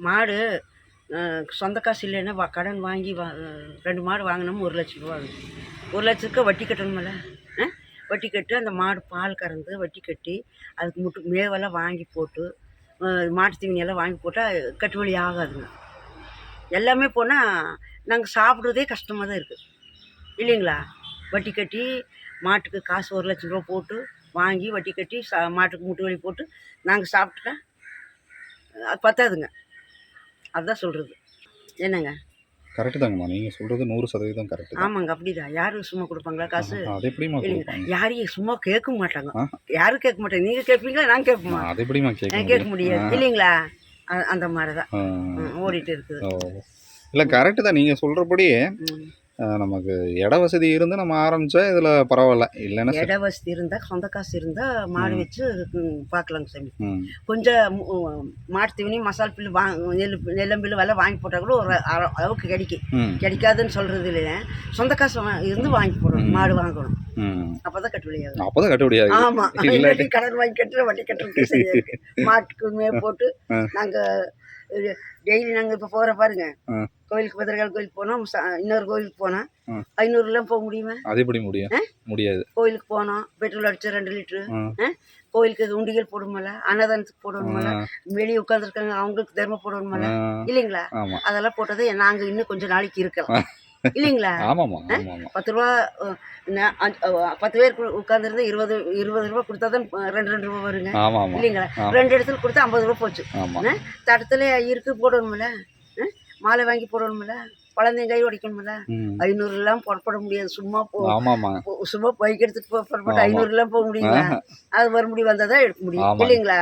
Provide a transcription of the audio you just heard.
மாடு சொந்த காசு இல்லைன்னா கடன் வாங்கி 2 மாடு வாங்கினோம் 1,00,000 ரூபா ஆகுது. 1,00,000க்கு வட்டி கட்டணுமில்ல. வட்டி கட்டி அந்த மாடு பால் கறந்து வட்டி கட்டி அதுக்கு மேவெல்லாம் வாங்கி போட்டு மாட்டு தீவனியெல்லாம் வாங்கி போட்டால் கட்டுப்படி ஆகாதுங்க. எல்லாமே போனால் நாங்கள் சாப்பிட்றதே கஷ்டமாக தான் இருக்குது இல்லைங்களா. வட்டி கட்டி மாட்டுக்கு காசு 1,00,000 ரூபா போட்டு வாங்கி வட்டி கட்டி மாட்டுக்கு முட்டு வலி போட்டு நாங்கள் சாப்பிட்டுட்டா அது பத்தாதுங்க. அதுதான் சொல்கிறது. என்னங்க? கரெக்டு தாங்கம்மா, நீங்கள் சொல்கிறது 100% கரெக்டு. ஆமாங்க, அப்படிதான். யாரும் சும்மா கொடுப்பாங்களா காசு? அது எப்படிமா கொடுப்பாங்க? யாரையும் சும்மா கேட்க மாட்டாங்க. யாரும் கேட்க மாட்டாங்க. நீங்கள் கேட்பீங்களா? நான் கேட்போமா? அது எப்படிமா கேட்க முடியாது இல்லைங்களா. அந்த மாதிரி தான் ஓடிட்டு இருக்குது. இல்லை கரெக்டு தான் நீங்கள் சொல்கிறபடி. நமக்கு இட வசதி இருந்து நம்ம ஆரம்பித்தா இதில் பரவாயில்ல. இல்லைன்னா இட வசதி இருந்தால் சொந்த காசு இருந்தால் மாடு வச்சு பார்க்கலாங்க சாமி. கொஞ்சம் மாட்டு தீவனி மசால் பில்லு நெல்லம்பில்லு விலை வாங்கி போட்டால் கூட ஒரு அளவுக்கு கிடைக்காதுன்னு சொல்கிறது இல்லையா. சொந்த காசு இருந்து வாங்கி போடணும், மாடு வாங்கணும். அப்போ தான் கட்டுப்படியாகும். அப்போ தான் கட்டுப்படியாகும். ஆமாம், இல்லாட்டி கடன் வாங்கி கட்டுற வட்டி கட்டுறது சரியா இருக்கு. மாட்டுக்கு போட்டு நாங்கள் டெய்லி நாங்கள் இப்போ போகிற பாருங்க, கோயிலுக்கு பத்திரகால கோயிலுக்கு போனோம், இன்னொரு கோயிலுக்கு போனால் 500 போக முடியுமா? அது எப்படி முடியாது. கோயிலுக்கு போனோம், பெட்ரோல் அடிச்சு 2 லிட்டரு. கோயிலுக்கு உண்டிகள் போடணுமில்ல, அன்னதானத்துக்கு போடணுமில்ல, வெளியே உட்காந்துருக்காங்க அவங்களுக்கு தர்மம் போடணுமில்ல இல்லைங்களா. அதெல்லாம் போட்டது நாங்கள் இன்னும் கொஞ்சம் நாளைக்கு இருக்கலாம் இல்லைங்களா. 10 ரூபா 10 பேர் உட்காந்துருந்தா 20 ரூபா கொடுத்தா தான் 2 ரூபா வருங்க இல்லைங்களா. 2 இடத்துல கொடுத்தா 50 ரூபா போச்சு. தடத்துல இருக்கு போடணுமில்ல, மாலை வாங்கி போடணுமில்ல, குழந்தைங்க கை உடைக்கணுமில்ல. 500 புறப்பட முடியாது. சும்மா பைக் எடுத்துட்டு புறப்பட்டு 500 போக முடியுங்களா? அது மறுபடியும் வந்தால் தான் எடுக்க முடியும் இல்லைங்களா.